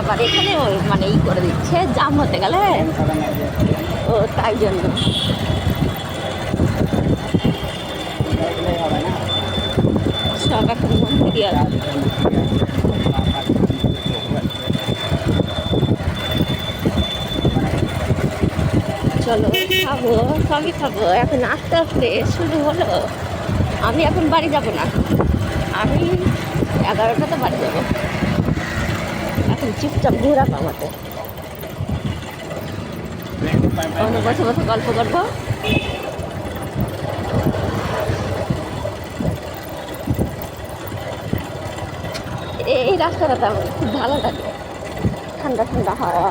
আবার এখানে মানে করে দিচ্ছে জাম হতে গেলে, ও তাই জন্য। সব এখন মন্দিরই আছে। চলো খাবো, সবই খাবো এখন আস্তে আস্তে শুরু হলো। আমি এখন বাড়ি যাব না, আমি 11টাতে বাড়ি যাবো। এখন চুপচাপ ঘোরাবো আমাকে, বসে বসে গল্প করবো। এই রাস্তাটাতে আমার খুব ভালো লাগে, ঠান্ডা ঠান্ডা হাওয়া,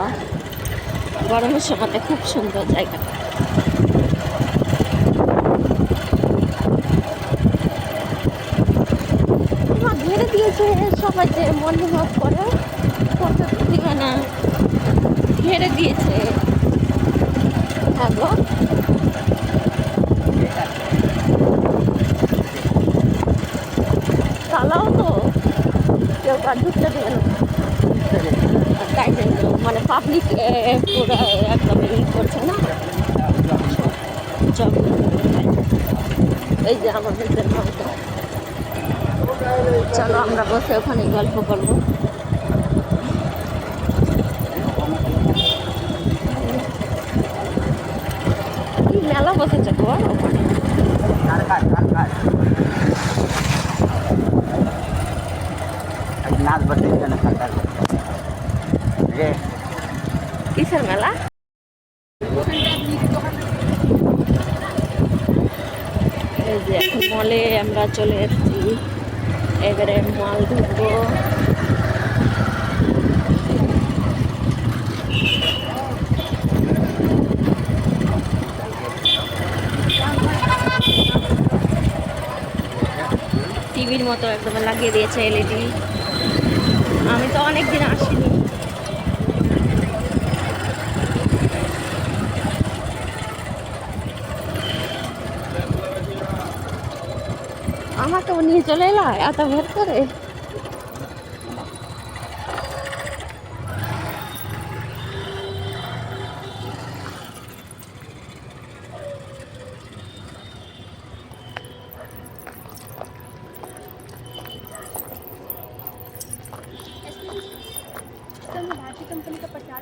গরমের সময়তে খুব সুন্দর জায়গাটা। ঘিরে দিয়েছে সবাই, যে মর্নিং ওয়াক করে ফটো দিবে না, ঘিরে দিয়েছে। হ্যাঁ গো, তালাও তো কেউ কার ঢুকতে দেবে না, তাই জন্য মানে পাবলিক পুরো একদম ই করছে না। এই যে আমাদের নৌকা, চলো আমরা বসে ওখানে গল্প করবো। কি মেলা বসেছে গো ওখানে, নাচ বসেছে না সরকার রে। কিসের মেলা? এই যে এখন মলে আমরা চলে এসেছি, এবারে মাল ঢুকবো। টিভির মতো একদম লাগিয়ে দিয়েছে এলইডি। আমি তো অনেকদিন আসিনি। আমাকেও নিয়ে চলে এলা এত ভেদ করে। भारतीय कंपनी का प्रचार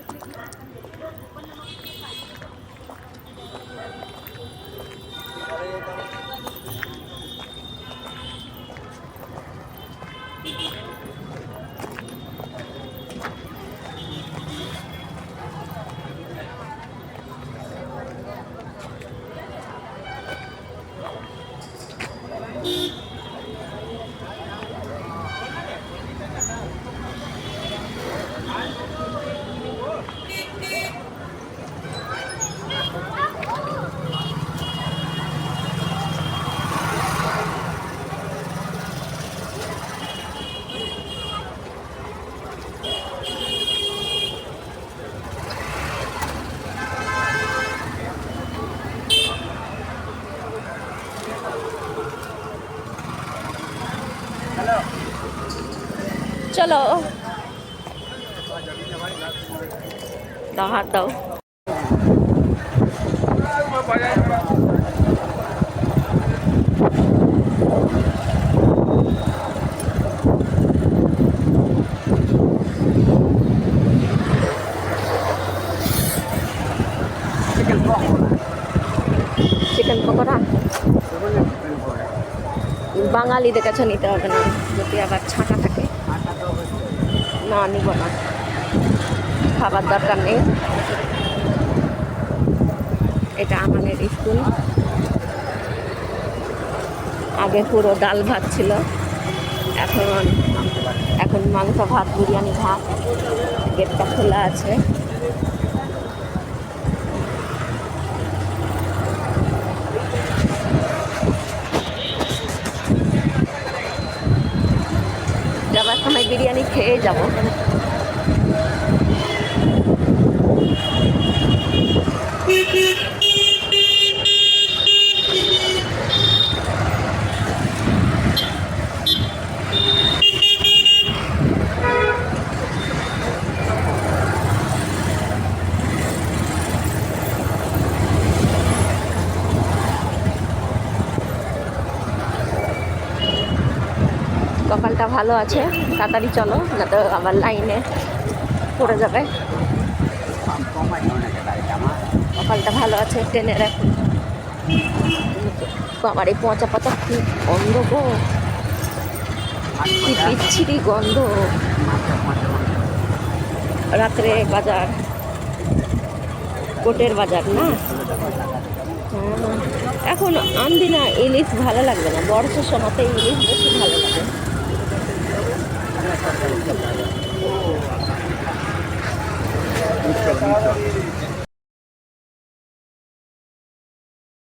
चलो दाओ हाथ दाओ। চিকেন পকোড়া বাঙালিদের কাছে নিতে হবে না, যদি আবার ছাঁকা থাকে। না নিব না, খাবার দরকার নেই। এটা আমাদের স্কুল, আগে পুরো ডাল ভাত ছিল, এখন মাংস ভাত, বিরিয়ানি ভাত। গেটটা খোলা আছে। যাবার সময় বিরিয়ানি খেয়ে যাব। কপালটা ভালো আছে, তাড়াতাড়ি চলো, না তো আবার লাইনে পড়ে যাবে। কমাই অনেক গাড়িটা আমার কপালটা ভালো আছে, ট্রেনের এখন। বাবার এই পচা পচা কি গন্ধ গো, কি বিচ্ছিরি গন্ধ। রাত্রে বাজার, কোটের বাজার না? হ্যাঁ, এখন আনবি না, ইলিশ ভালো লাগবে না, বর্ষার সময়তে ইলিশ বেশি ভালো লাগে।